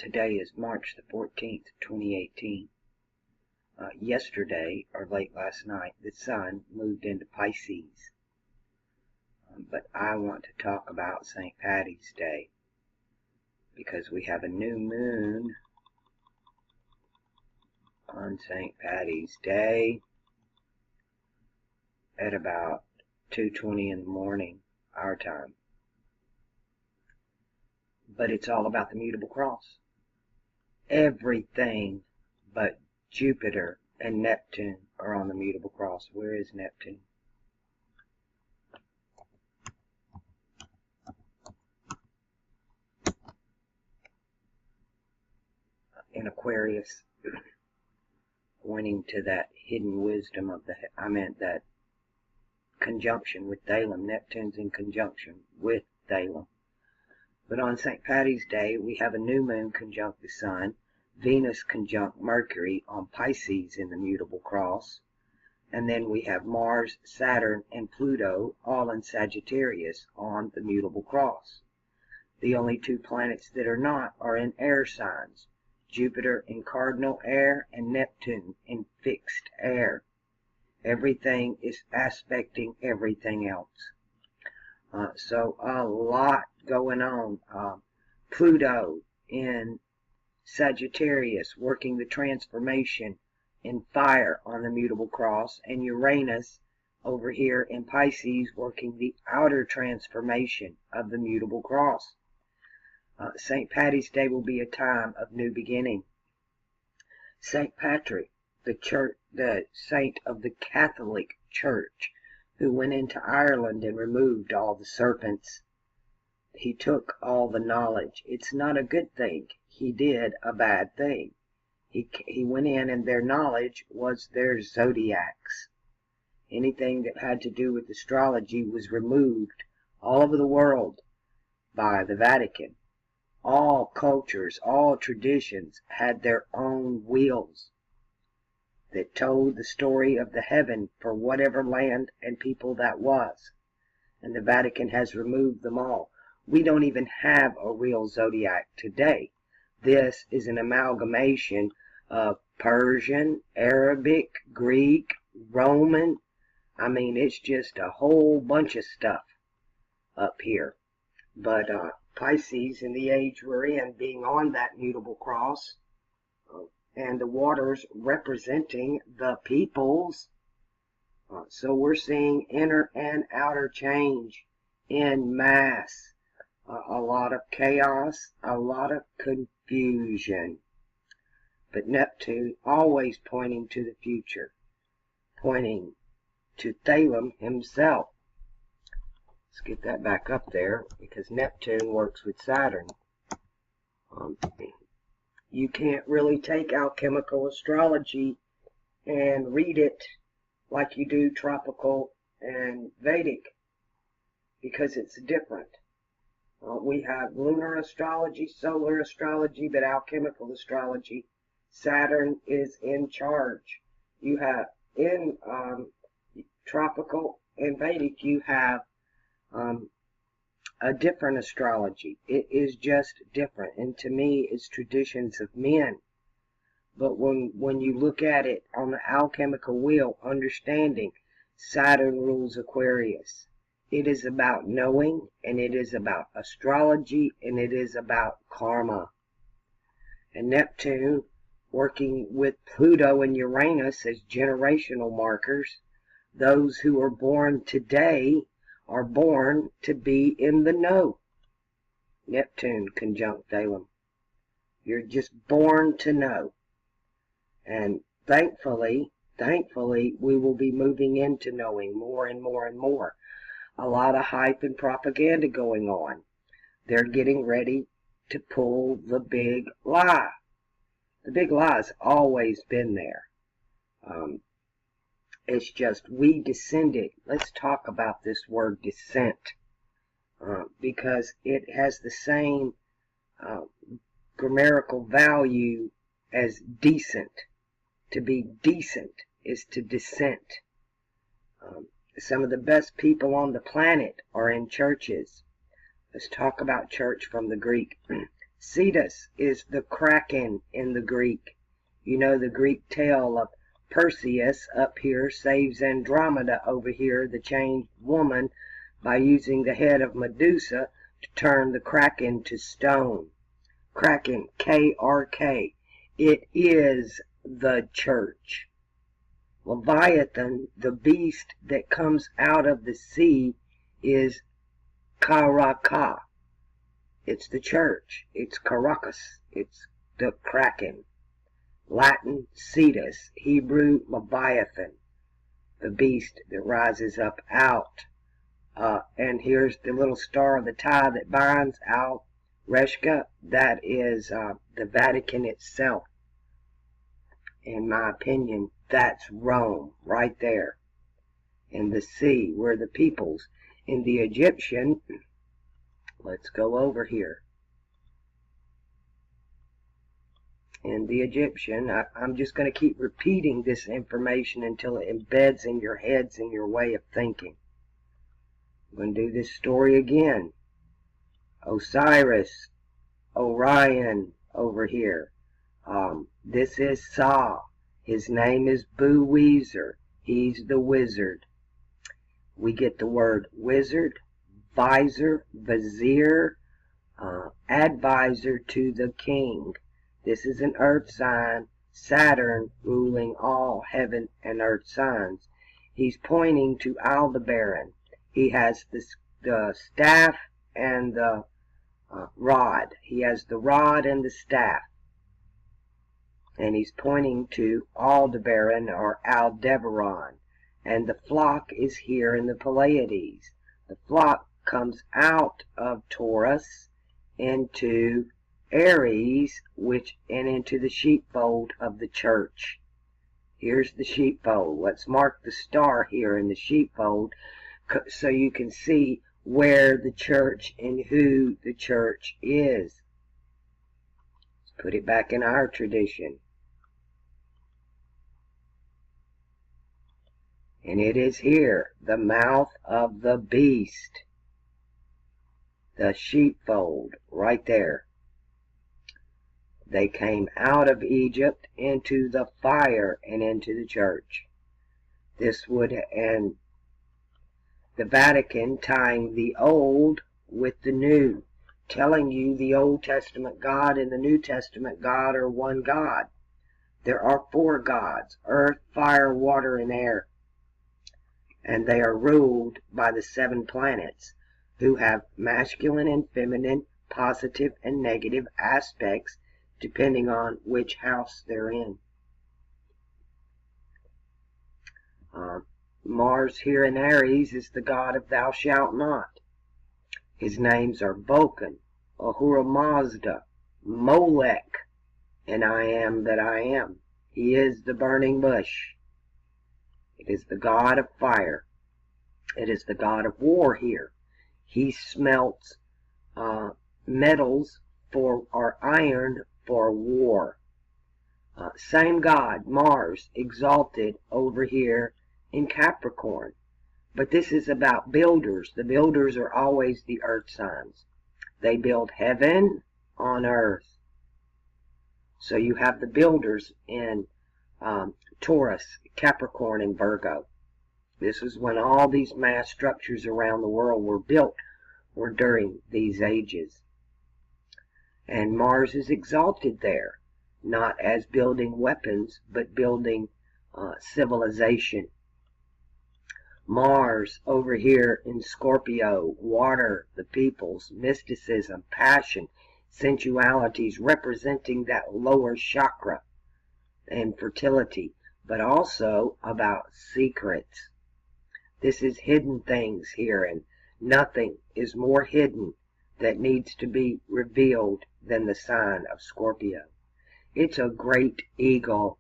Today is March the 14th, 2018. Yesterday, or late last night, the sun moved into Pisces. But I want to talk about St. Patty's Day because we have a new moon on St. Patty's Day at about 2:20 in the morning, our time. But it's all about the mutable cross. Everything but Jupiter and Neptune are on the mutable cross. Where is Neptune? In Aquarius, pointing to that hidden wisdom of that conjunction with Thalum. Neptune's in conjunction with Thalum. But on St. Patty's Day, we have a new moon conjunct the sun, Venus conjunct Mercury on Pisces in the mutable cross, and then we have Mars, Saturn, and Pluto all in Sagittarius on the mutable cross. The only two planets that are not are in air signs, Jupiter in cardinal air and Neptune in fixed air. Everything is aspecting everything else. So a lot going on. Pluto in Sagittarius working the transformation in fire on the mutable cross, and Uranus over here in Pisces working the outer transformation of the mutable cross. St. Patty's Day will be a time of new beginning. St. Patrick, the saint of the Catholic Church, who went into Ireland and removed all the serpents. He took all the knowledge. It's not a good thing. He did a bad thing. He went in and their knowledge was their zodiacs. Anything that had to do with astrology was removed all over the world by the Vatican. All cultures, all traditions had their own wheels that told the story of the heaven for whatever land and people that was. And the Vatican has removed them all. We don't even have a real zodiac today. This is an amalgamation of Persian, Arabic, Greek, Roman. I mean, it's just a whole bunch of stuff up here. But Pisces, in the age we're in, being on that mutable cross, and the waters representing the peoples. So we're seeing inner and outer change in mass. A lot of chaos, a lot of confusion. But Neptune always pointing to the future, pointing to Thalum himself. Let's get that back up there, because Neptune works with Saturn. You can't really take alchemical astrology and read it like you do tropical and Vedic, because it's different. We have lunar astrology, solar astrology, but alchemical astrology, Saturn is in charge. You have in tropical and Vedic, you have a different astrology. It is just different, and to me it's traditions of men. But when you look at it on the alchemical wheel, understanding Saturn rules Aquarius. It is about knowing, and it is about astrology, and it is about karma. And Neptune working with Pluto and Uranus as generational markers. Those who are born today are born to be in the know. Neptune conjunct Thalum. You're just born to know. And thankfully, we will be moving into knowing more and more and more. A lot of hype and propaganda going on. They're getting ready to pull the big lie. The big lie's always been there. It's just we descended. Let's talk about this word descent, because it has the same grammatical value as decent. To be decent is to descent. Some of the best people on the planet are in churches. Let's talk about church from the Greek. Cetus is the kraken in the Greek. You know the Greek tale of Perseus up here saves Andromeda over here, the changed woman, by using the head of Medusa to turn the kraken to stone. Kraken, K-R-K. It is the church. Leviathan, the beast that comes out of the sea, is Karaka. It's the church. It's Caracas. It's the kraken. Latin, Cetus. Hebrew, Leviathan. The beast that rises up out. And here's the little star of the tie that binds out. Reshka, that is the Vatican itself. In my opinion, that's Rome, right there. In the sea, where the peoples. In the Egyptian, let's go over here. In the Egyptian, I'm just going to keep repeating this information until it embeds in your heads and your way of thinking. I'm going to do this story again. Osiris, Orion over here. This is Sa. His name is Boo Weezer. He's the wizard. We get the word wizard, visor, vizier, advisor to the king. This is an earth sign, Saturn ruling all heaven and earth signs. He's pointing to Aldebaran. He has the staff and the rod. He has the rod and the staff. And he's pointing to Aldebaran or Aldebaran. And the flock is here in the Pleiades. The flock comes out of Taurus into Aries, and into the sheepfold of the church. Here's the sheepfold. Let's mark the star here in the sheepfold so you can see where the church and who the church is. Let's put it back in our tradition. And it is here, the mouth of the beast. The sheepfold, right there. They came out of Egypt into the fire and into the church. And the Vatican tying the old with the new, telling you the Old Testament God and the New Testament God are one God. There are 4 gods, earth, fire, water, and air. And they are ruled by the 7 planets, who have masculine and feminine, positive and negative aspects, depending on which house they're in. Mars here in Aries is the god of thou shalt not. His names are Vulcan, Ahura Mazda, Molech, and I am that I am. He is the burning bush. It is the god of fire. It is the god of war here. He smelts metals or iron for war. Same god, Mars, exalted over here in Capricorn. But this is about builders. The builders are always the earth signs. They build heaven on earth. So you have the builders in Taurus, Capricorn, and Virgo. This is when all these mass structures around the world were built, were during these ages. And Mars is exalted there, not as building weapons, but building civilization. Mars over here in Scorpio, water, the peoples, mysticism, passion, sensualities, representing that lower chakra and fertility, but also about secrets. This is hidden things here, and nothing is more hidden that needs to be revealed than the sign of Scorpio. It's a great eagle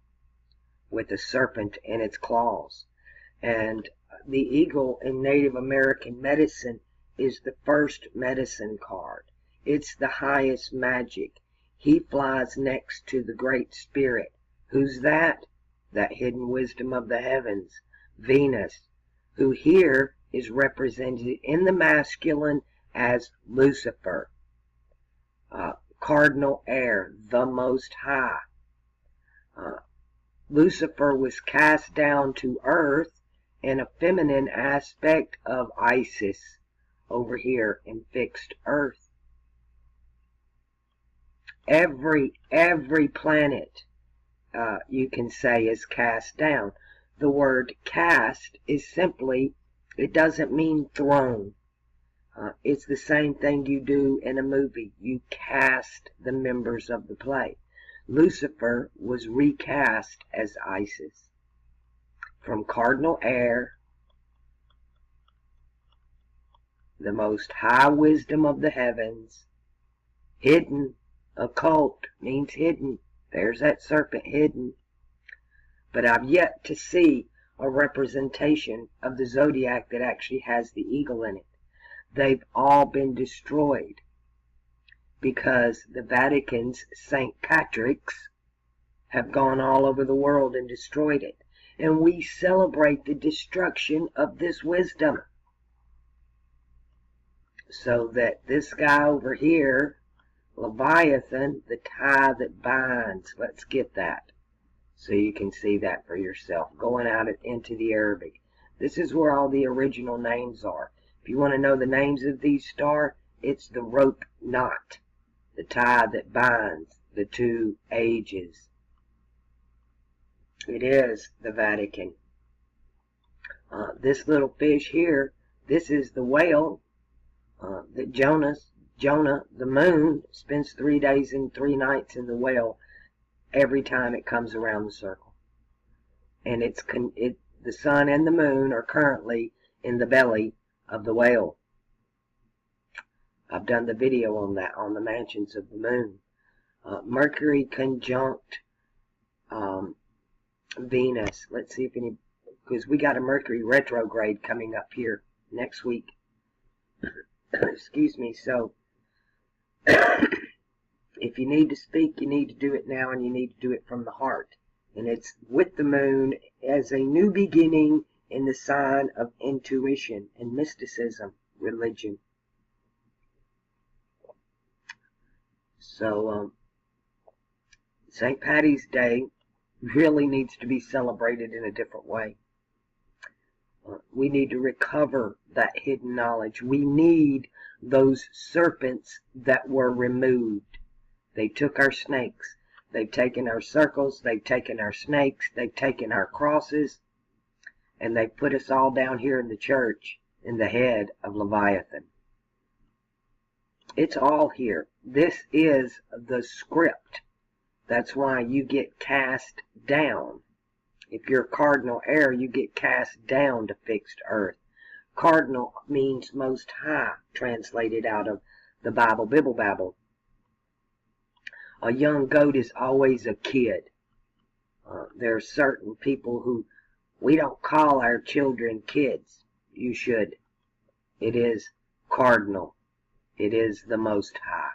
with a serpent in its claws. And the eagle in Native American medicine is the first medicine card. It's the highest magic. He flies next to the Great Spirit. Who's that? That hidden wisdom of the heavens, Venus, who here is represented in the masculine as Lucifer. cardinal heir, the Most High. Lucifer was cast down to earth in a feminine aspect of Isis over here in fixed earth. Every planet you can say is cast down. The word cast is simply, it doesn't mean thrown. It's the same thing you do in a movie. You cast the members of the play. Lucifer was recast as Isis. From cardinal heir, the most high wisdom of the heavens, hidden, occult means hidden. There's that serpent, hidden. But I've yet to see a representation of the zodiac that actually has the eagle in it. They've all been destroyed because the Vatican's St. Patrick's have gone all over the world and destroyed it. And we celebrate the destruction of this wisdom. So that this guy over here, Leviathan, the tie that binds, let's get that. So you can see that for yourself. Going out into the Arabic. This is where all the original names are. If you want to know the names of these stars, it's the rope knot, the tie that binds the two ages. It is the Vatican. This little fish here, this is the whale that Jonah, the moon, spends 3 days and 3 nights in the whale every time it comes around the circle. And the sun and the moon are currently in the belly of the whale. I've done the video on that, on the mansions of the moon. Mercury conjunct Venus. Let's see if any, because we got a Mercury retrograde coming up here next week. Excuse me. So if you need to speak, you need to do it now, and you need to do it from the heart. And it's with the moon as a new beginning in the sign of intuition and mysticism, religion. So St. Patty's Day really needs to be celebrated in a different way. We need to recover that hidden knowledge. We need those serpents that were removed. They took our snakes. They've taken our circles. They've taken our snakes. They've taken our crosses. And they've put us all down here in the church in the head of Leviathan. It's all here. This is the script. That's why you get cast down. If you're cardinal heir, you get cast down to fixed earth. Cardinal means most high, translated out of the Bible, Bibble Babble. A young goat is always a kid. There are certain people who, we don't call our children kids. You should. It is cardinal. It is the Most High.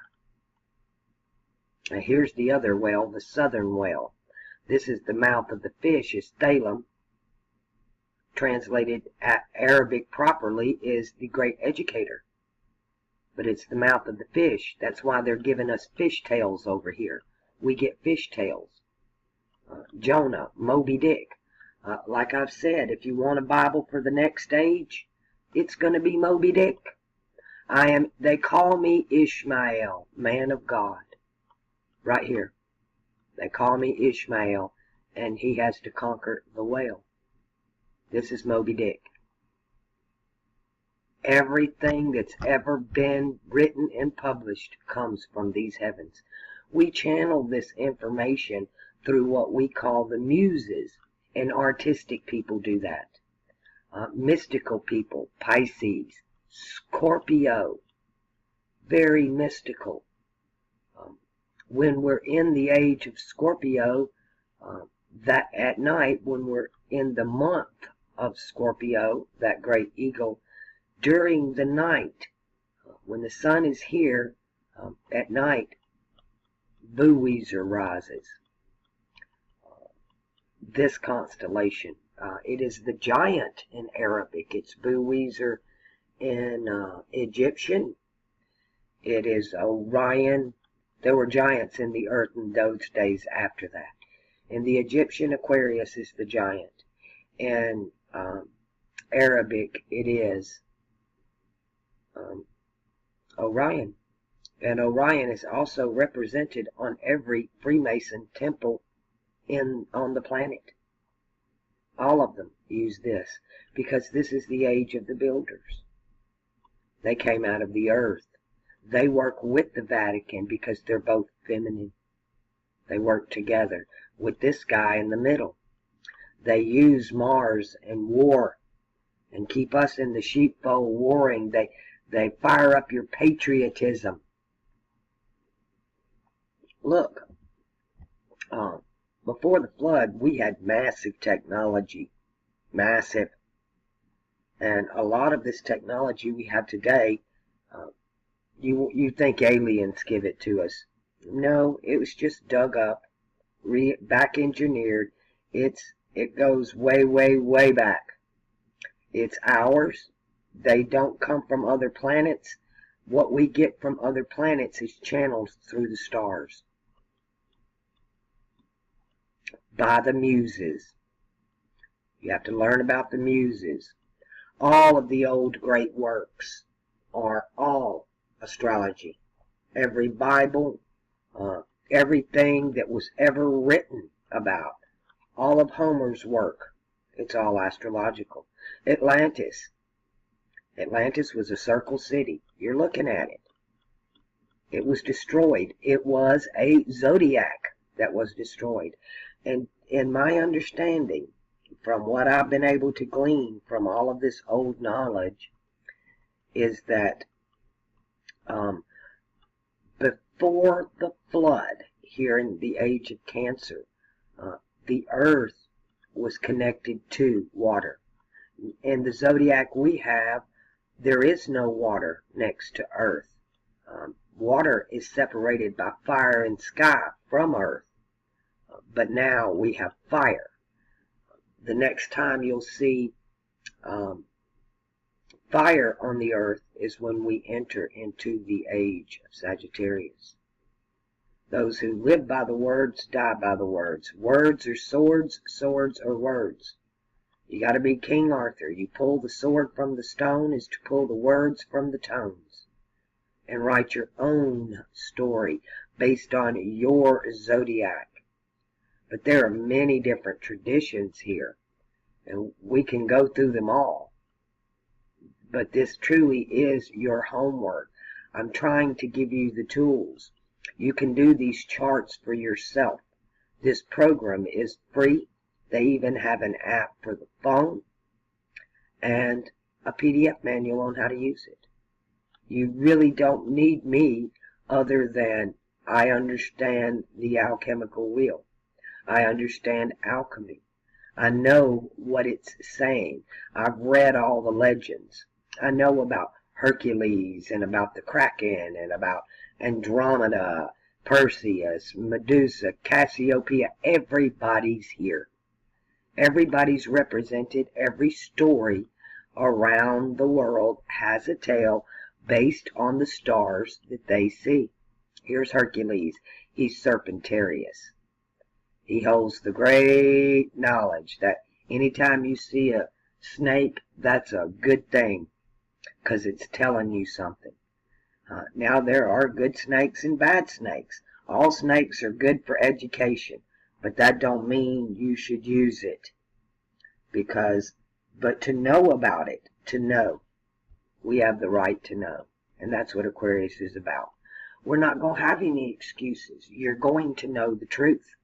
Now here's the other whale, the southern whale. This is the mouth of the fish, is Stellarium. Translated at Arabic properly is the great educator. But it's the mouth of the fish. That's why they're giving us fish tails over here. We get fish tails. Jonah, Moby Dick. Like I've said, if you want a Bible for the next age, it's going to be Moby Dick. They call me Ishmael, man of God. Right here. They call me Ishmael, and he has to conquer the whale. This is Moby Dick. Everything that's ever been written and published comes from these heavens. We channel this information through what we call the muses, and artistic people do that. Mystical people, Pisces, Scorpio, very mystical. When we're in the age of Scorpio, that at night, when we're in the month of Scorpio, that great eagle, during the night, when the sun is here, at night, Buizer rises. This constellation, it is the giant in Arabic. It's Buizer in Egyptian. It is Orion There were giants in the earth in those days after that. In the Egyptian, Aquarius is the giant. In Arabic, it is Orion. And Orion is also represented on every Freemason temple on the planet. All of them use this because this is the age of the builders. They came out of the earth. They work with the Vatican because they're both feminine. They work together with this guy in the middle. They use Mars and war and keep us in the sheepfold warring. They fire up your patriotism. Look, before the flood, we had massive technology. Massive. And a lot of this technology we have today, you think aliens give it to us. No, it was just dug up, back engineered. It goes way, way, way back. It's ours. They don't come from other planets. What we get from other planets is channeled through the stars by the muses. You have to learn about the muses. All of the old great works are all astrology. Every Bible, everything that was ever written about, all of Homer's work, it's all astrological. Atlantis was a circle city. You're looking at it. It was destroyed. It was a zodiac that was destroyed. And in my understanding, from what I've been able to glean from all of this old knowledge, is that before the flood, here in the age of Cancer, the earth was connected to water. In the zodiac we have, there is no water next to earth. Water is separated by fire and sky from earth. But now we have fire. The next time you'll see fire on the earth is when we enter into the age of Sagittarius. Those who live by the words die by the words. Words are swords, swords are words. You got to be King Arthur. You pull the sword from the stone is to pull the words from the tones and write your own story based on your zodiac. But there are many different traditions here, and we can go through them all. But this truly is your homework. I'm trying to give you the tools. You can do these charts for yourself. This program is free. They even have an app for the phone and a PDF manual on how to use it. You really don't need me other than I understand the alchemical wheel. I understand alchemy. I know what it's saying. I've read all the legends. I know about Hercules and about the Kraken and about Andromeda, Perseus, Medusa, Cassiopeia. Everybody's here. Everybody's represented. Every story around the world has a tale based on the stars that they see. Here's Hercules. He's Serpentarius. He holds the great knowledge that anytime you see a snake, that's a good thing, because it's telling you something. Now there are good snakes and bad snakes. All snakes are good for education, but that don't mean you should use it. But to know about it, to know, we have the right to know. And that's what Aquarius is about. We're not going to have any excuses. You're going to know the truth.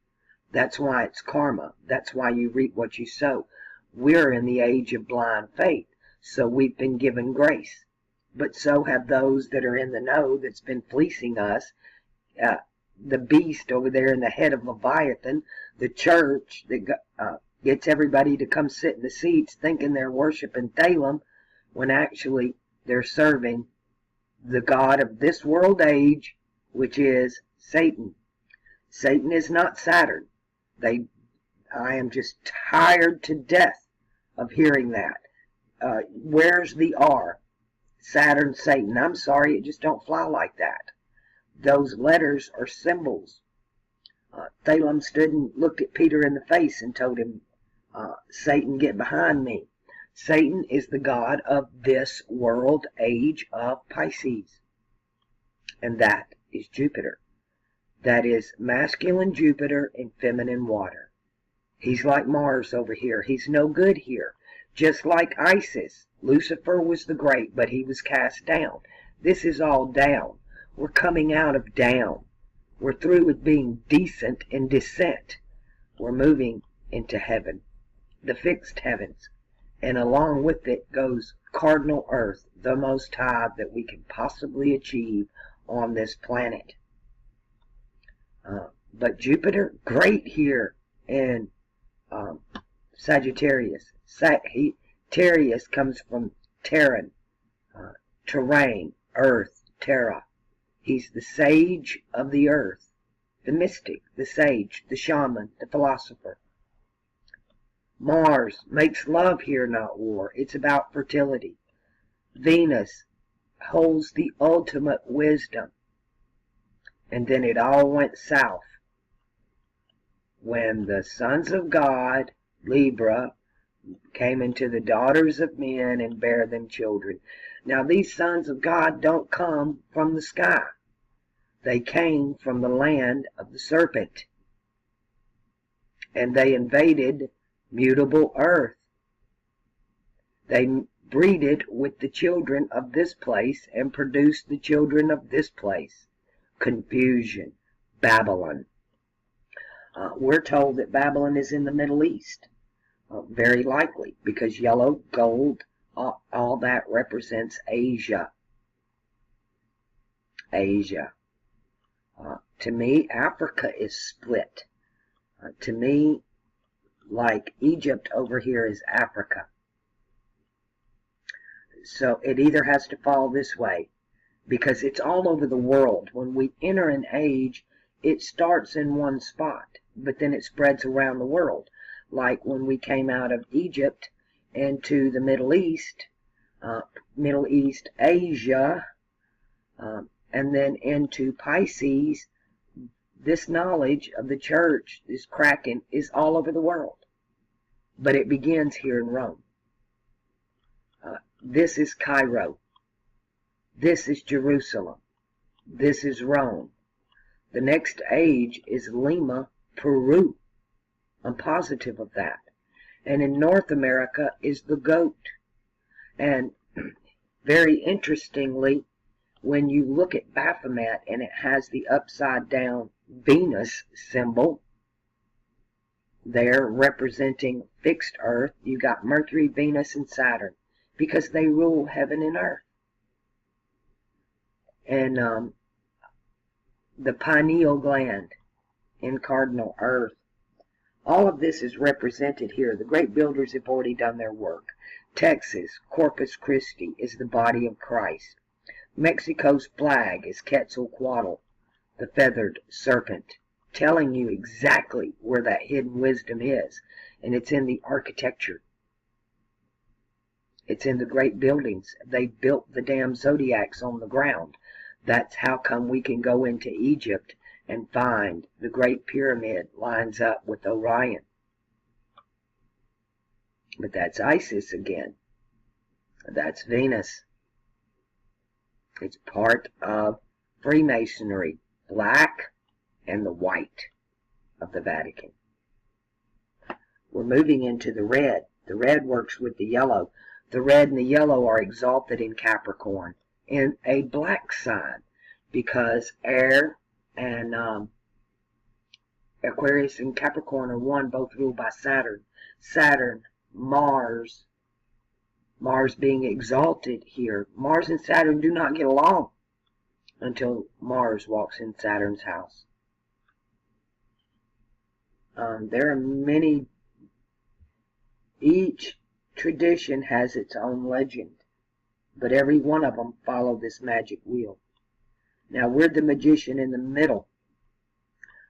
That's why it's karma. That's why you reap what you sow. We're in the age of blind faith, so we've been given grace. But so have those that are in the know that's been fleecing us. The beast over there in the head of Leviathan, the church that gets everybody to come sit in the seats thinking they're worshiping Thalem, when actually they're serving the god of this world age, which is Satan. Satan is not Saturn. I am just tired to death of hearing that. Where's the R? Saturn, Satan. I'm sorry, it just don't fly like that. those letters are symbols. Thalem stood and looked at Peter in the face and told him, Satan, get behind me. Satan is the god of this world age of Pisces. And that is Jupiter. That is masculine Jupiter and feminine water. He's like Mars over here. He's no good here. Just like Isis. Lucifer was the great, but he was cast down. This is all down. We're coming out of down. We're through with being decent and descent. We're moving into heaven, the fixed heavens. And along with it goes cardinal earth, the most high that we can possibly achieve on this planet. But Jupiter, great here in Sagittarius. Sagittarius comes from Terran, terrain, earth, terra. He's the sage of the earth, the mystic, the sage, the shaman, the philosopher. Mars makes love here, not war. It's about fertility. Venus holds the ultimate wisdom. And then it all went south when the sons of God, Libra, came into the daughters of men and bare them children. Now these sons of God don't come from the sky. They came from the land of the serpent. And they invaded mutable earth. They breeded with the children of this place and produced the children of this place. Confusion. Babylon. We're told that Babylon is in the Middle East. Very likely, because yellow, gold, all that represents Asia. Asia. To me, Africa is split. To me, like Egypt over here is Africa. So it either has to fall this way, because it's all over the world. When we enter an age, it starts in one spot, but then it spreads around the world. Like when we came out of Egypt into the Middle East, Asia, and then into Pisces, this knowledge of the church, this Kraken, is all over the world. But it begins here in Rome. This is Cairo. This is Jerusalem. This is Rome. The next age is Lima, Peru. I'm positive of that. And in North America is the goat. And very interestingly, when you look at Baphomet and it has the upside down Venus symbol there representing fixed earth, you got Mercury, Venus, and Saturn, because they rule heaven and earth. And the pineal gland in cardinal earth. All of this is represented here. The great builders have already done their work. Texas, Corpus Christi, is the body of Christ. Mexico's flag is Quetzalcoatl, the feathered serpent, telling you exactly where that hidden wisdom is. And it's in the architecture. It's in the great buildings. They built the damn zodiacs on the ground. That's how come we can go into Egypt and find the Great Pyramid lines up with Orion. But that's Isis again. That's Venus. It's part of Freemasonry, black and the white of the Vatican. We're moving into the red. The red works with the yellow. The red and the yellow are exalted in Capricorn, in a black sign, because air and Aquarius and Capricorn are one, both ruled by Saturn. Saturn, Mars being exalted here. Mars and Saturn do not get along until Mars walks in Saturn's house. There are many, each tradition has its own legend, but every one of them follow this magic wheel. Now we're the magician in the middle.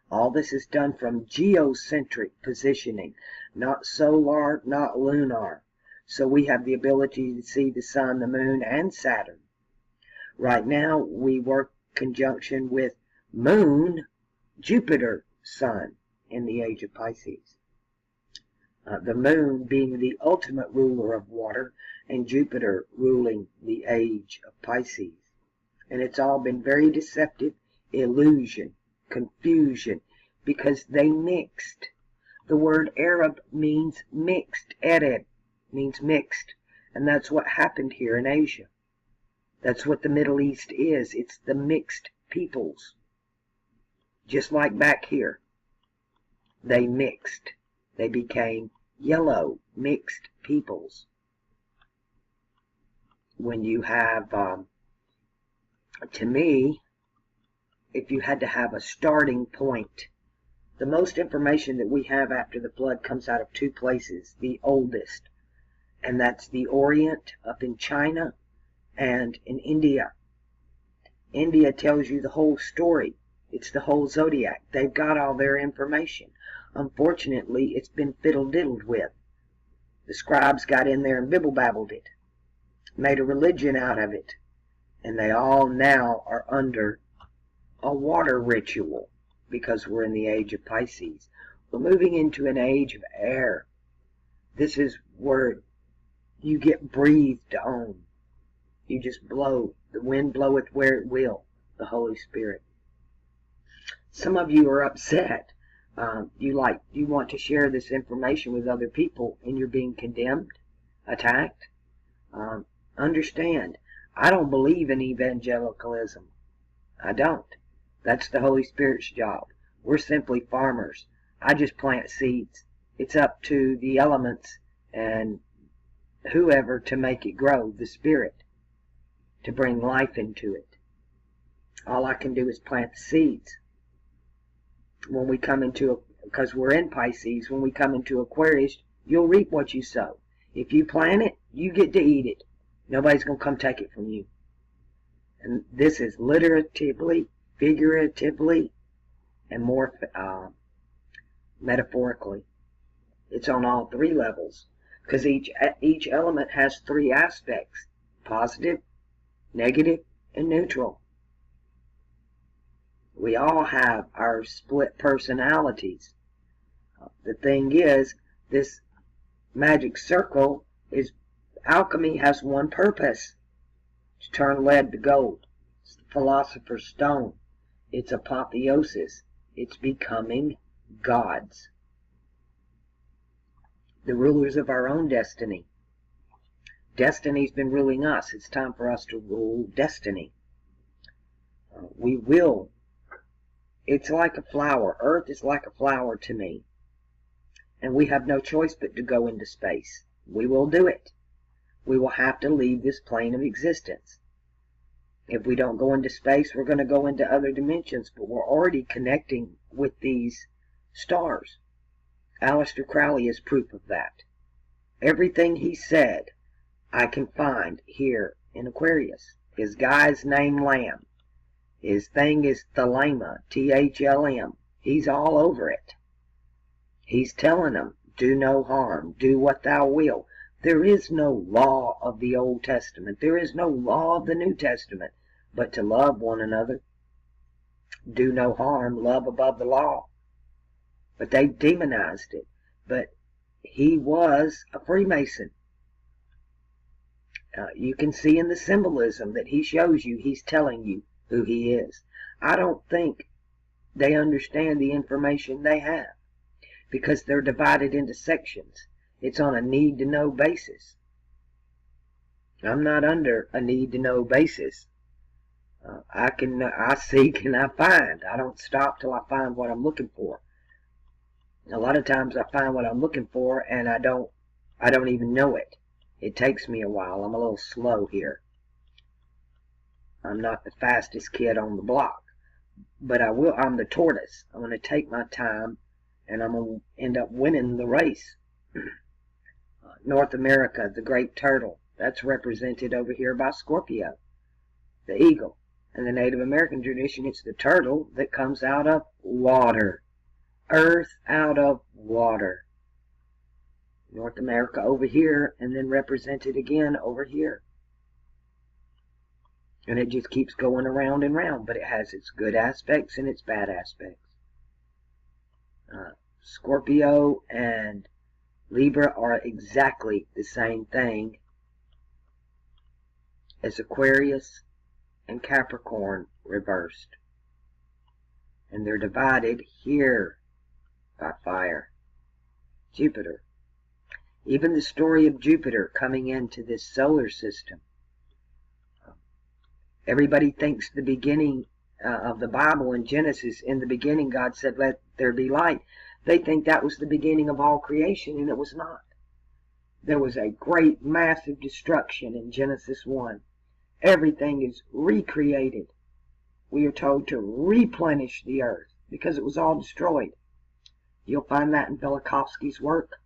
All this is done from geocentric positioning, not solar, not lunar. So we have the ability to see the sun, the moon, and Saturn. Right now we work conjunction with moon, Jupiter, sun in the age of Pisces. The moon being the ultimate ruler of water, and Jupiter ruling the age of Pisces. And it's all been very deceptive, illusion, confusion, because they mixed. The word Arab means mixed. Arab means mixed. And that's what happened here in Asia. That's what the Middle East is. It's the mixed peoples. Just like back here. They mixed. They became yellow, mixed peoples. When you have, to me, if you had to have a starting point, the most information that we have after the flood comes out of two places, the oldest, and that's the Orient up in China and in India. India tells you the whole story. It's the whole zodiac. They've got all their information. Unfortunately, it's been fiddle-diddled with. The scribes got in there and bibble-babbled it, made a religion out of it, and they all now are under a water ritual because we're in the age of Pisces. We're moving into an age of air. This is where you get breathed on. You just blow. The wind bloweth where it will, the Holy Spirit. Some of you are upset. You want to share this information with other people, and you're being condemned, attacked. Understand, I don't believe in evangelicalism. I don't. That's the Holy Spirit's job. We're simply farmers. I just plant seeds. It's up to the elements and whoever to make it grow, the Spirit, to bring life into it. All I can do is plant the seeds. When we come into, because we're in Pisces, when we come into Aquarius, you'll reap what you sow. If you plant it, you get to eat it. Nobody's going to come take it from you. And this is literatively, figuratively, and more metaphorically. It's on all three levels, because each element has three aspects: positive, negative, and neutral. We all have our split personalities. The thing is, this magic circle is, alchemy has one purpose: to turn lead to gold. It's the philosopher's stone. It's apotheosis. It's becoming gods. The rulers of our own destiny. Destiny's been ruling us. It's time for us to rule destiny. We will. It's like a flower. Earth is like a flower to me. And we have no choice but to go into space. We will do it. We will have to leave this plane of existence. If we don't go into space, we're going to go into other dimensions, but we're already connecting with these stars. Aleister Crowley is proof of that. Everything he said, I can find here in Aquarius. His guy's named Lamb. His thing is Thelema, Thlm. He's all over it. He's telling them, do no harm, do what thou wilt. There is no law of the Old Testament. There is no law of the New Testament, but to love one another. Do no harm, love above the law. But they demonized it. But he was a Freemason. You can see in the symbolism that he shows you, he's telling you who he is. I don't think they understand the information they have, because they're divided into sections. It's on a need-to-know basis. I'm not under a need-to-know basis. I seek and I find. I don't stop till I find what I'm looking for. A lot of times I find what I'm looking for and I don't even know it. It takes me a while. I'm a little slow here. I'm not the fastest kid on the block, but I'm the tortoise. I'm going to take my time and I'm going to end up winning the race. North America, the great turtle, that's represented over here by Scorpio, the eagle. In the Native American tradition, it's the turtle that comes out of water. Earth out of water. North America over here, and then represented again over here. And it just keeps going around and round, but it has its good aspects and its bad aspects. Scorpio and Libra are exactly the same thing as Aquarius and Capricorn reversed. And they're divided here by fire. Jupiter. Even the story of Jupiter coming into this solar system. Everybody thinks the beginning of the Bible in Genesis, in the beginning God said, "Let there be light." They think that was the beginning of all creation, and it was not. There was a great, massive destruction in Genesis 1. Everything is recreated. We are told to replenish the earth because it was all destroyed. You'll find that in Velikovsky's work.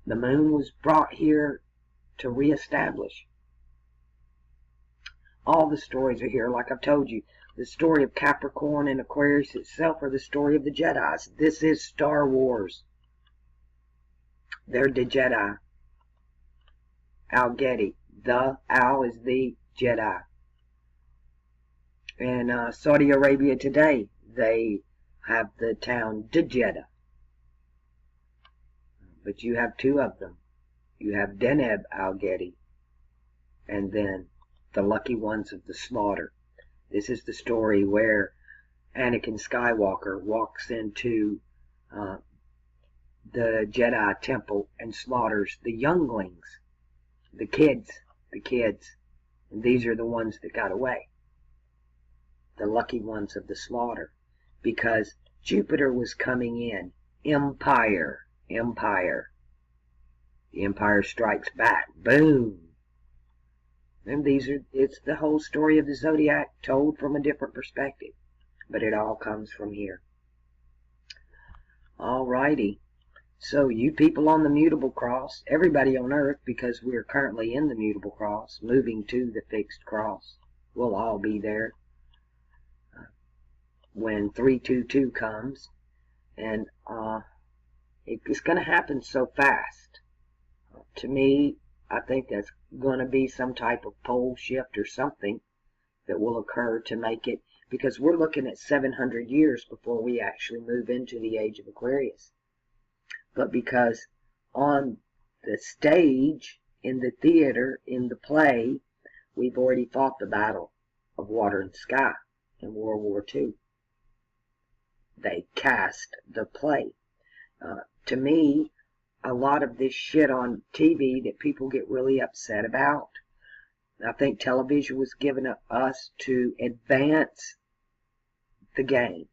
The moon was brought here to reestablish. All the stories are here, like I've told you. The story of Capricorn and Aquarius itself are the story of the Jedis. This is Star Wars. They're the Jedi. Al-Getty. The Al is the Jedi. In Saudi Arabia today, they have the town Jeddah. But you have two of them. You have Deneb Al-Getty, and then the lucky ones of the slaughter. This is the story where Anakin Skywalker walks into the Jedi temple and slaughters the younglings, the kids, and these are the ones that got away, the lucky ones of the slaughter, because Jupiter was coming in. Empire. The Empire strikes back. Boom. And it's the whole story of the zodiac told from a different perspective. But it all comes from here. Alrighty. So you people on the mutable cross, everybody on earth, because we are currently in the mutable cross, moving to the fixed cross, we'll all be there when 322 comes. And it's going to happen so fast. To me, I think that's going to be some type of pole shift or something that will occur to make it, because we're looking at 700 years before we actually move into the age of Aquarius. But because on the stage, in the theater, in the play, we've already fought the battle of water and sky in World War II. They cast the play. To me, a lot of this shit on TV that people get really upset about, I think television was given us to advance the game,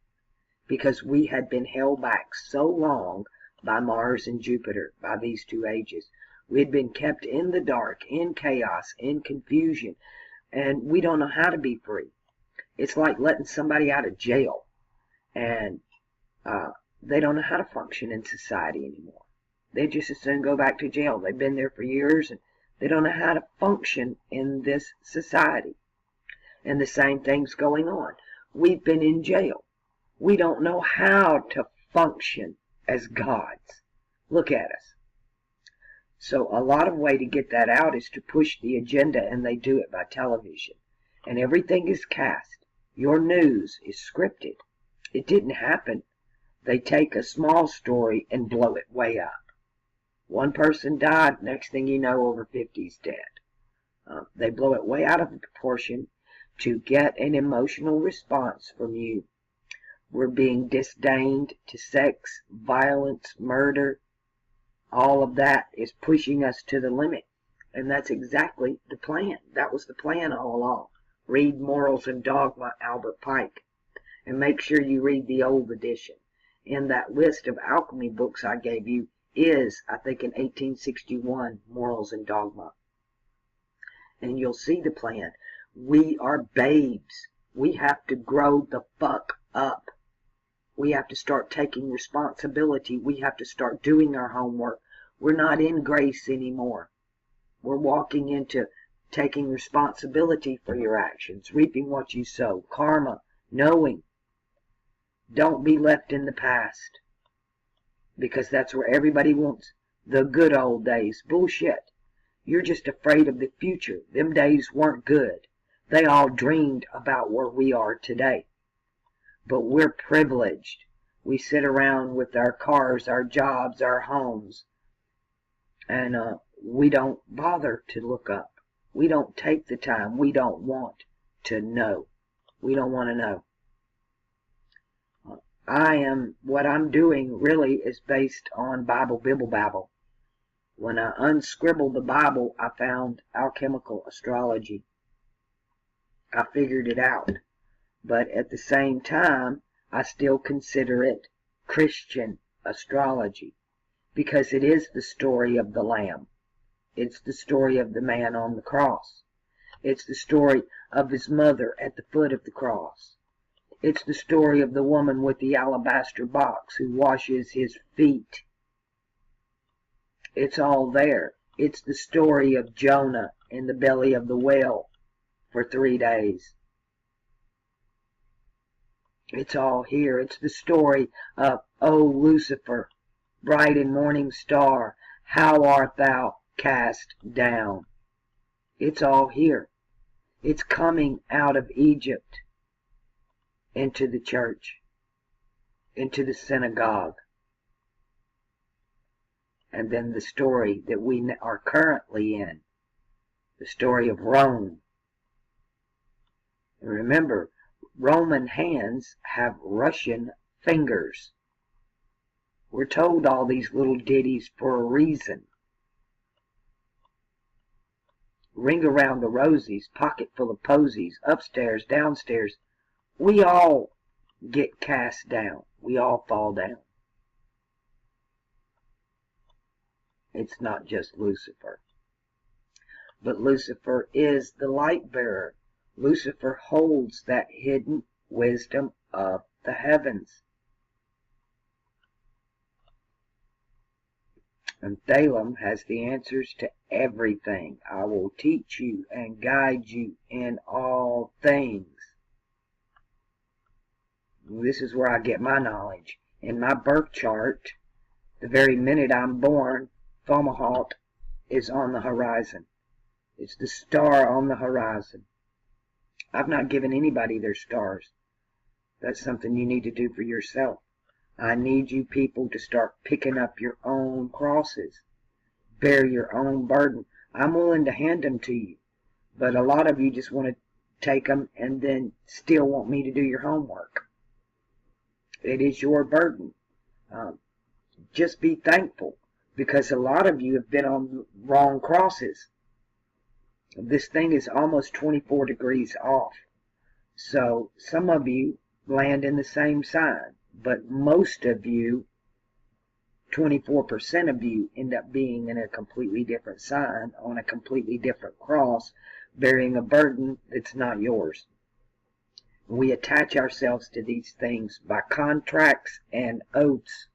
because we had been held back so long by Mars and Jupiter, by these two ages. We had been kept in the dark, in chaos, in confusion, and we don't know how to be free. It's like letting somebody out of jail, and they don't know how to function in society anymore. They just as soon go back to jail. They've been there for years, and they don't know how to function in this society. And the same thing's going on. We've been in jail. We don't know how to function as gods. Look at us. So a lot of way to get that out is to push the agenda, and they do it by television. And everything is cast. Your news is scripted. It didn't happen. They take a small story and blow it way up. One person died, next thing you know, over 50 is dead. They blow it way out of proportion to get an emotional response from you. We're being disdained to sex, violence, murder. All of that is pushing us to the limit. And that's exactly the plan. That was the plan all along. Read Morals and Dogma, Albert Pike. And make sure you read the old edition. In that list of alchemy books I gave you is, I think, in 1861, Morals and Dogma. And you'll see the plan. We are babes. We have to grow the fuck up. We have to start taking responsibility. We have to start doing our homework. We're not in grace anymore. We're walking into taking responsibility for your actions, reaping what you sow, karma, knowing. Don't be left in the past, because that's where everybody wants the good old days. Bullshit. You're just afraid of the future. Them days weren't good. They all dreamed about where we are today. But we're privileged. We sit around with our cars, our jobs, our homes, and we don't bother to look up. We don't take the time. We don't want to know. We don't want to know. What I'm doing really is based on Bibble Babble. When I unscribbled the Bible, I found alchemical astrology. I figured it out. But at the same time, I still consider it Christian astrology, because it is the story of the Lamb. It's the story of the man on the cross. It's the story of his mother at the foot of the cross. It's the story of the woman with the alabaster box who washes his feet. It's all there. It's the story of Jonah in the belly of the whale for 3 days. It's all here. It's the story of, O Lucifer, bright and morning star, how art thou cast down? It's all here. It's coming out of Egypt into the church, into the synagogue. And then the story that we are currently in, the story of Rome. And remember, Roman hands have Russian fingers. We're told all these little ditties for a reason. Ring around the rosies, pocket full of posies, upstairs, downstairs. We all get cast down. We all fall down. It's not just Lucifer. But Lucifer is the light bearer. Lucifer holds that hidden wisdom of the heavens. And Thalem has the answers to everything. I will teach you and guide you in all things. This is where I get my knowledge. In my birth chart, the very minute I'm born, Fomalhaut is on the horizon. It's the star on the horizon. I've not given anybody their stars. That's something you need to do for yourself. I need you people to start picking up your own crosses. Bear your own burden. I'm willing to hand them to you. But a lot of you just want to take them and then still want me to do your homework. It is your burden. Just be thankful, because a lot of you have been on wrong crosses. This thing is almost 24 degrees off. So some of you land in the same sign, but most of you, 24% of you, end up being in a completely different sign, on a completely different cross, bearing a burden that's not yours. We attach ourselves to these things by contracts and oaths.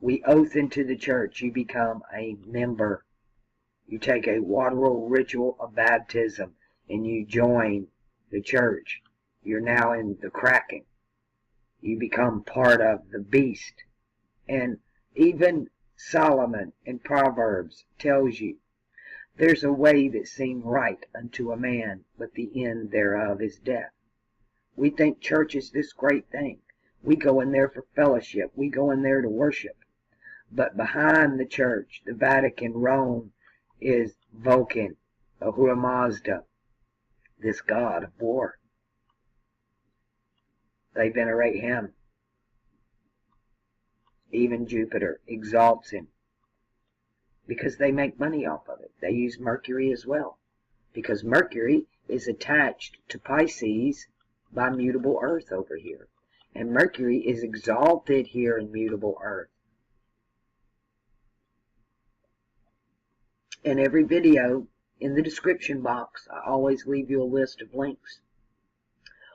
We oath into the church. You become a member. You take a wateral ritual of baptism and you join the church. You're now in the Kraken. You become part of the beast. And even Solomon in Proverbs tells you, there's a way that seems right unto a man, but the end thereof is death. We think church is this great thing. We go in there for fellowship. We go in there to worship. But behind the church, the Vatican, Rome, is Vulcan, Ahura Mazda, this god of war. They venerate him. Even Jupiter exalts him, because they make money off of it. They use Mercury as well, because Mercury is attached to Pisces by mutable Earth over here. And Mercury is exalted here in mutable Earth. In every video, in the description box, I always leave you a list of links.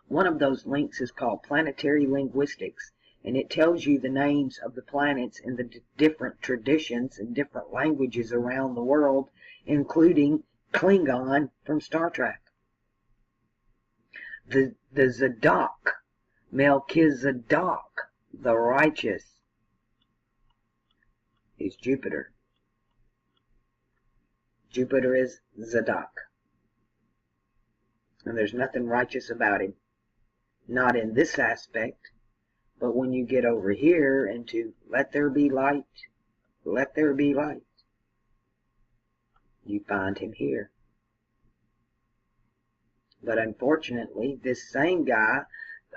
One of those links is called Planetary Linguistics, and it tells you the names of the planets in the different traditions and different languages around the world, including Klingon from Star Trek. The Zadok, Melchizedek, the righteous, is Jupiter. Jupiter is Zadok. And there's nothing righteous about him. Not in this aspect. But when you get over here into let there be light, let there be light, you find him here. But unfortunately, this same guy,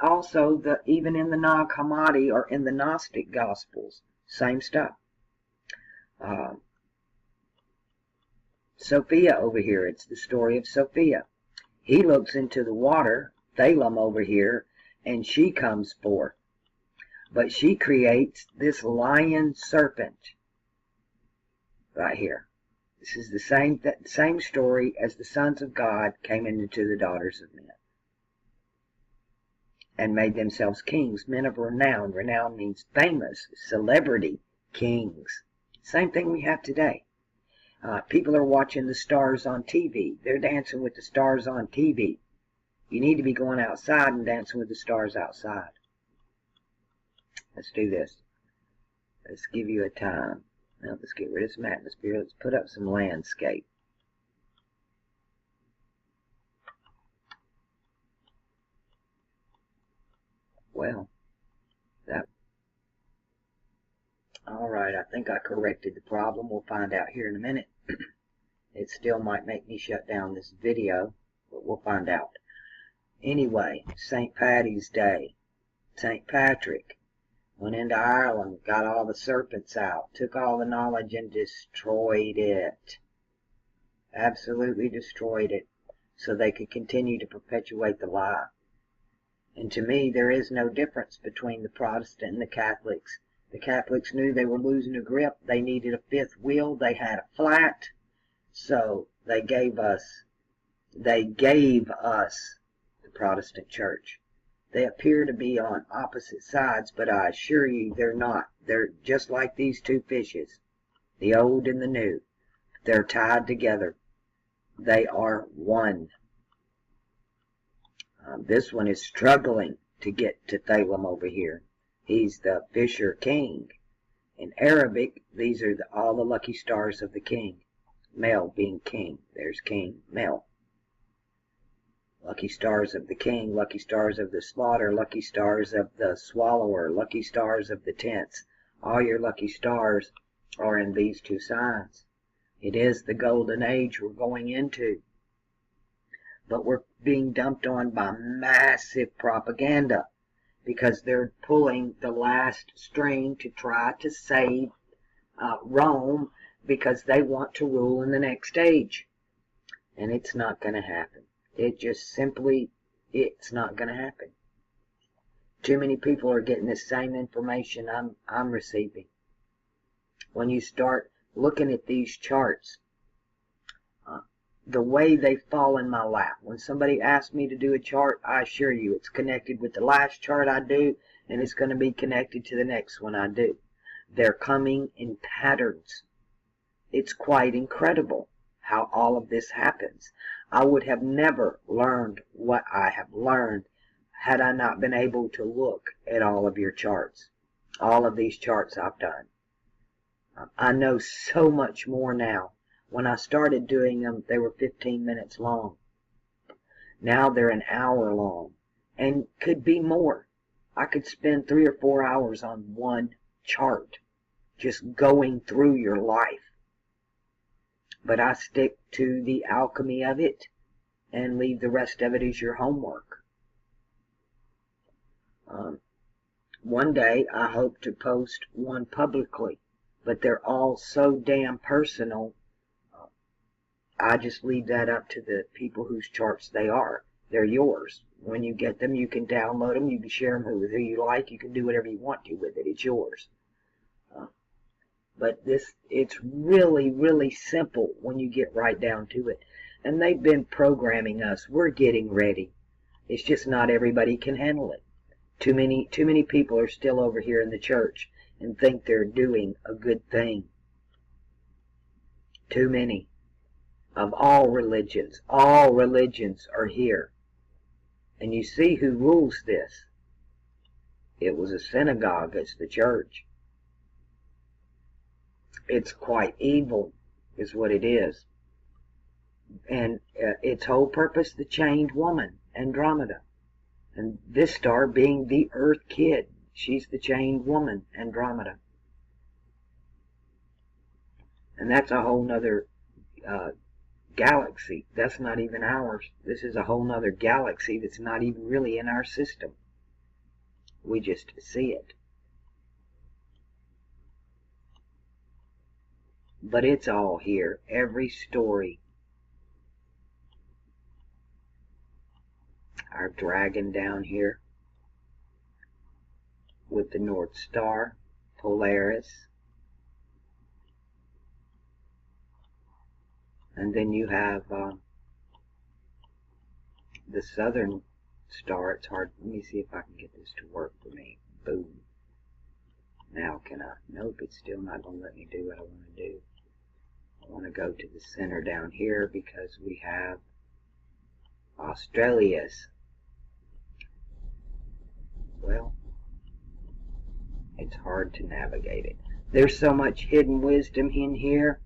also even in the Nag Hammadi or in the Gnostic Gospels, same stuff. Sophia over here, it's the story of Sophia. He looks into the water, Thalem over here, and she comes forth. But she creates this lion serpent right here. This is the same story as the sons of God came into the daughters of men and made themselves kings, men of renown. Renown means famous, celebrity, kings. Same thing we have today. People are watching the stars on TV. They're dancing with the stars on TV. You need to be going outside and dancing with the stars outside. Let's do this. Let's give you a time. Now let's get rid of some atmosphere. Let's put up some landscape. Well, alright, I think I corrected the problem. We'll find out here in a minute. It still might make me shut down this video, but we'll find out. Anyway, St. Paddy's Day. St. Patrick went into Ireland, got all the serpents out, took all the knowledge and destroyed it. Absolutely destroyed it, so they could continue to perpetuate the lie. And to me, there is no difference between the Protestant and the Catholics. The Catholics knew they were losing a grip. They needed a fifth wheel. They had a flat. So they gave us the Protestant Church. They appear to be on opposite sides, but I assure you they're not. They're just like these two fishes, the old and the new. They're tied together. They are one. This one is struggling to get to Thalem over here. He's the Fisher King. In Arabic, these are all the lucky stars of the king. Male being king. There's king, male. Lucky stars of the king, lucky stars of the slaughter, lucky stars of the swallower, lucky stars of the tents. All your lucky stars are in these two signs. It is the golden age we're going into. But we're being dumped on by massive propaganda because they're pulling the last string to try to save Rome because they want to rule in the next age. And it's not going to happen. It just simply, it's not going to happen. Too many people are getting the same information I'm receiving. When you start looking at these charts, the way they fall in my lap. When somebody asks me to do a chart, I assure you it's connected with the last chart I do, and it's going to be connected to the next one I do. They're coming in patterns. It's quite incredible how all of this happens. I would have never learned what I have learned had I not been able to look at all of your charts. All of these charts I've done. I know so much more now. When I started doing them, they were 15 minutes long. Now they're an hour long, and could be more. I could spend 3 or 4 hours on one chart, just going through your life. But I stick to the alchemy of it, and leave the rest of it as your homework. One day, I hope to post one publicly, but they're all so damn personal, I just leave that up to the people whose charts they are. They're yours. When you get them, you can download them. You can share them with who you like. You can do whatever you want to with it. It's yours. But it's really, really simple when you get right down to it. And they've been programming us. We're getting ready. It's just not everybody can handle it. Too many people are still over here in the church and think they're doing a good thing. Too many. Of all religions are here. And you see who rules this. It was a synagogue, it's the church. It's quite evil, is what it is. And its whole purpose, the chained woman, Andromeda. And this star being the Earth Kid. She's the chained woman, Andromeda. And that's a whole nother galaxy. That's not even ours. This is a whole nother galaxy that's not even really in our system. We just see it. But it's all here. Every story. Our dragon down here with the North Star, Polaris. And then you have the Southern Star. It's hard. Let me see if I can get this to work for me. Boom. Now can I? Nope, it's still not going to let me do what I want to do. I want to go to the center down here because we have Australia's. Well, it's hard to navigate it. There's so much hidden wisdom in here.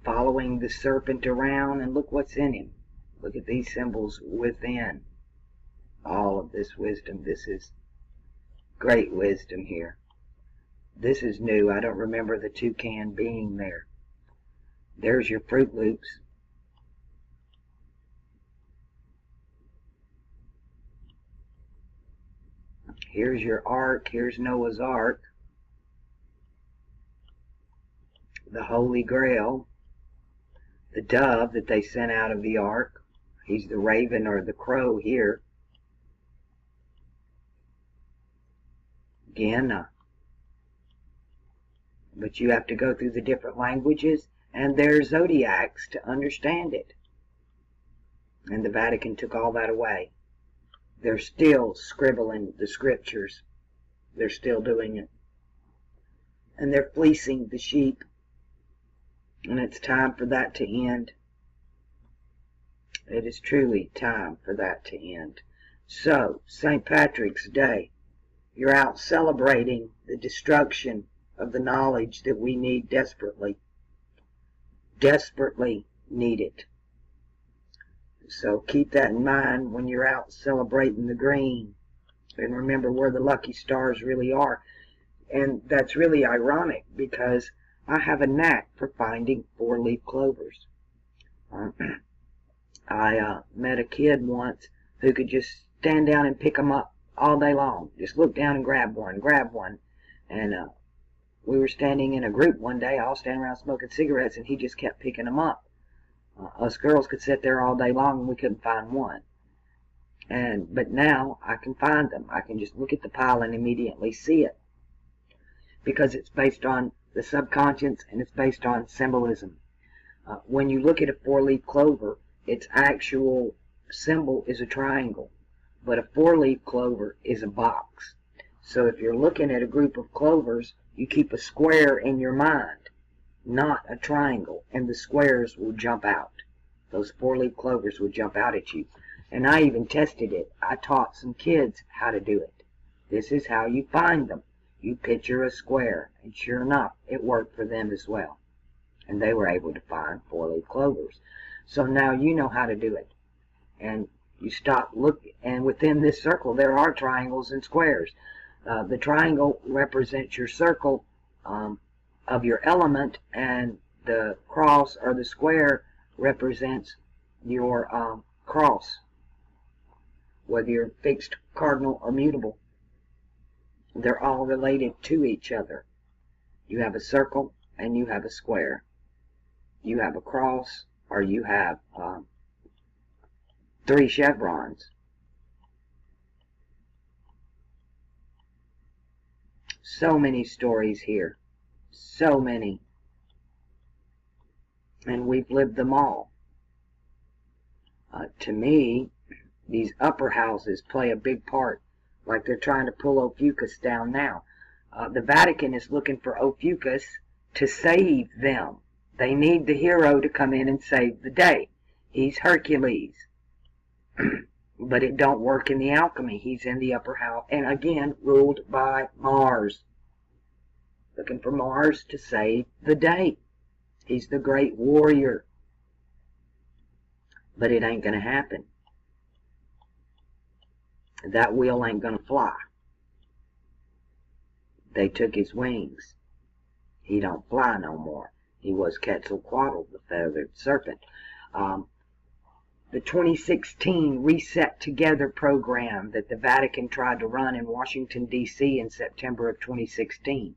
Following the serpent around, and look what's in him. Look at these symbols within. All of this wisdom. This is great wisdom here. This is new. I don't remember the toucan being there. There's your Fruit Loops. Here's your Ark. Here's Noah's Ark. The Holy Grail. The dove that they sent out of the Ark. He's the raven or the crow here. Again, but you have to go through the different languages and their zodiacs to understand it. And the Vatican took all that away. They're still scribbling the scriptures. They're still doing it. And they're fleecing the sheep. And it's time for that to end. It is truly time for that to end. So, St. Patrick's Day, you're out celebrating the destruction of the knowledge that we need desperately. Desperately need it. So keep that in mind when you're out celebrating the green. And remember where the lucky stars really are. And that's really ironic because I have a knack for finding four-leaf clovers. I met a kid once who could just stand down and pick them up all day long. Just look down and grab one. And we were standing in a group one day, all standing around smoking cigarettes, and he just kept picking them up. Us girls could sit there all day long and we couldn't find one. But now I can find them. I can just look at the pile and immediately see it. Because it's based on the subconscious and it's based on symbolism. When you look at a four-leaf clover, its actual symbol is a triangle. But a four-leaf clover is a box. So if you're looking at a group of clovers, you keep a square in your mind, not a triangle, and the squares will jump out. Those four-leaf clovers will jump out at you. And I even tested it. I taught some kids how to do it. This is how you find them. You picture a square, and sure enough, it worked for them as well. And they were able to find four-leaf clovers. So now you know how to do it. And you stop looking, and within this circle there are triangles and squares. The triangle represents your circle of your element, and the cross or the square represents your cross, whether you're fixed, cardinal, or mutable. They're all related to each other. You have a circle and you have a square. You have a cross or you have 3 chevrons. So many stories here. So many. And we've lived them all. To me, these upper houses play a big part. Like they're trying to pull Ophiuchus down now. The Vatican is looking for Ophiuchus to save them. They need the hero to come in and save the day. He's Hercules. But it don't work in the alchemy. He's in the upper house. And again, ruled by Mars. Looking for Mars to save the day. He's the great warrior. But it ain't going to happen. That wheel ain't going to fly. They took his wings. He don't fly no more. He was Quetzalcoatl, the feathered serpent. The 2016 Reset Together program that the Vatican tried to run in Washington, D.C. in September of 2016.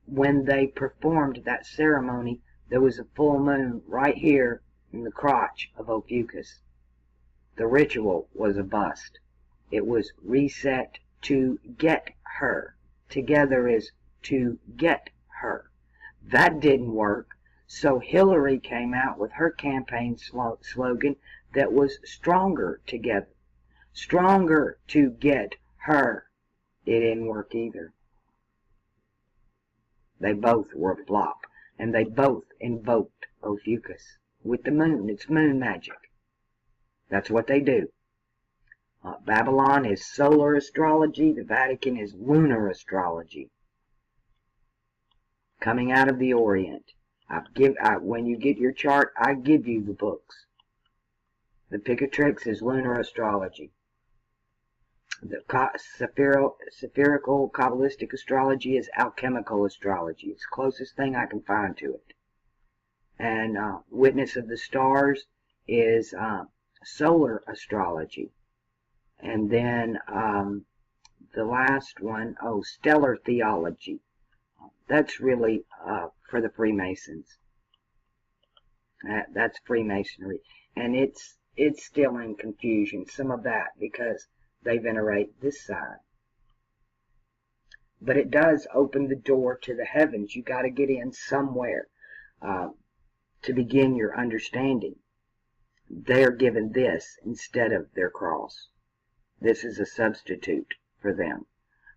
When they performed that ceremony, there was a full moon right here in the crotch of Ophiuchus. The ritual was a bust. It was reset to get her. Together is to get her. That didn't work. So Hillary came out with her campaign slogan that was stronger together. Stronger to get her. It didn't work either. They both were a flop. And they both invoked Ophiuchus with the moon. It's moon magic. That's what they do. Babylon is solar astrology. The Vatican is lunar astrology. Coming out of the Orient. When you get your chart, I give you the books. The Picatrix is lunar astrology. The spherical Kabbalistic astrology is alchemical astrology. It's the closest thing I can find to it. And Witness of the Stars is solar astrology. And then the last one, stellar theology. That's really for the Freemasons. That's Freemasonry. And it's still in confusion, some of that, because they venerate this side. But it does open the door to the heavens. You got to get in somewhere to begin your understanding. They're given this instead of their cross. This is a substitute for them.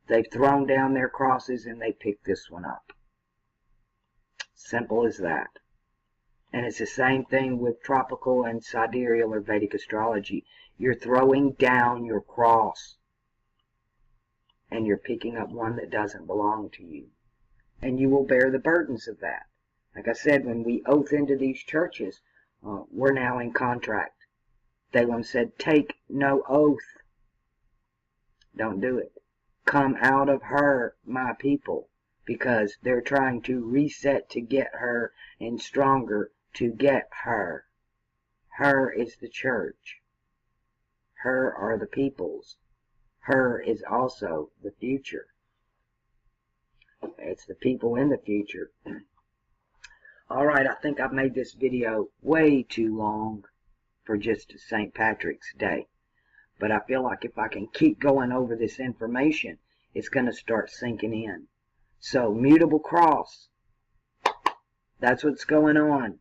They've thrown down their crosses and they picked this one up. Simple as that. And it's the same thing with tropical and sidereal or Vedic astrology. You're throwing down your cross. And you're picking up one that doesn't belong to you. And you will bear the burdens of that. Like I said, when we oath into these churches, we're now in contract. Thalem said, take no oath. Don't do it. Come out of her, my people, because they're trying to reset to get her and stronger to get her. Her is the church. Her are the peoples. Her is also the future. It's the people in the future. Alright, I think I've made this video way too long for just St. Patrick's Day. But I feel like if I can keep going over this information, it's going to start sinking in. So, mutable cross. That's what's going on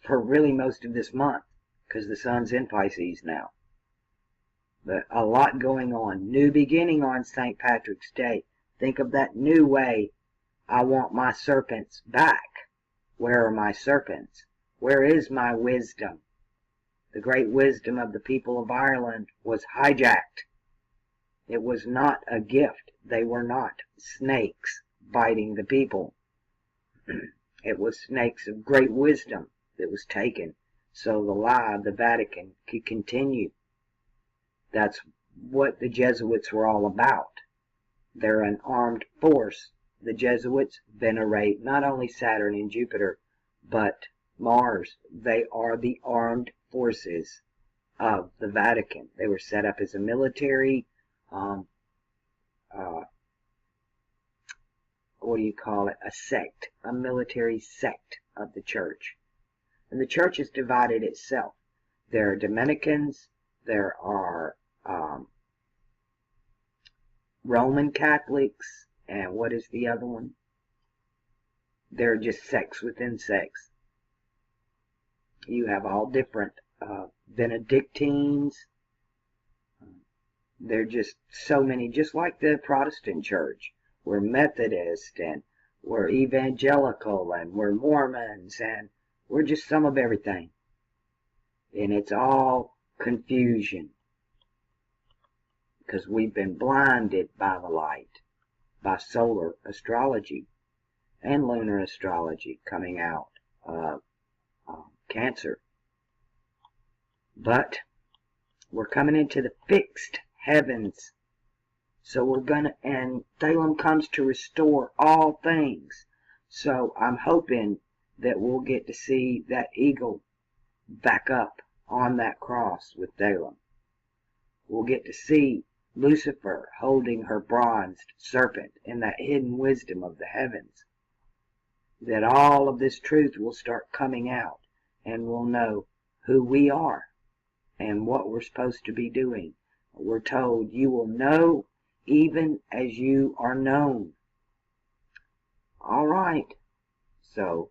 for really most of this month, because the sun's in Pisces now. But a lot going on. New beginning on St. Patrick's Day. Think of that new way. I want my serpents back. Where are my serpents? Where is my wisdom? The great wisdom of the people of Ireland was hijacked. It was not a gift. They were not snakes biting the people. It was snakes of great wisdom that was taken, so the lie of the Vatican could continue. That's what the Jesuits were all about. They're an armed force. The Jesuits venerate not only Saturn and Jupiter, but Mars. They are the armed forces of the Vatican. They were set up as a military, a sect, a military sect of the church. And the church has divided itself. There are Dominicans, there are Roman Catholics, and what is the other one? They're just sects within sects. You have all different Benedictines. They're just so many, just like the Protestant church. We're Methodist, and we're evangelical, and we're Mormons, and we're just some of everything. And it's all confusion. Because we've been blinded by the light, by solar astrology and lunar astrology coming out. Cancer. But we're coming into the fixed heavens. So we're gonna, and Thalem comes to restore all things. So I'm hoping that we'll get to see that eagle back up on that cross with Thalem. We'll get to see Lucifer holding her bronzed serpent in that hidden wisdom of the heavens. That all of this truth will start coming out, and we'll know who we are and what we're supposed to be doing. We're told, you will know even as you are known. All right. So,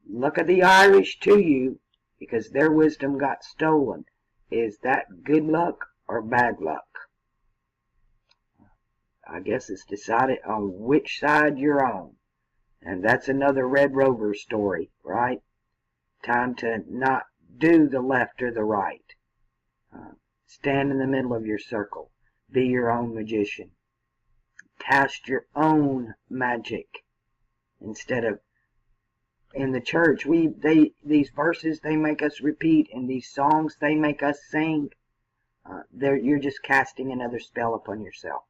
look at the Irish to you, because their wisdom got stolen. Is that good luck or bad luck? I guess it's decided on which side you're on. And that's another Red Rover story, right? Time to not do the left or the right. Stand in the middle of your circle. Be your own magician. Cast your own magic. Instead of in the church, these verses they make us repeat, and these songs they make us sing. You're just casting another spell upon yourself.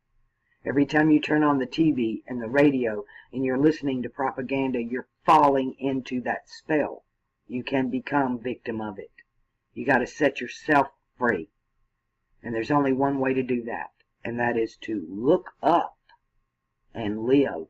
Every time you turn on the TV and the radio and you're listening to propaganda, you're falling into that spell. You can become victim of it. You got to set yourself free. And there's only one way to do that, and that is to look up and live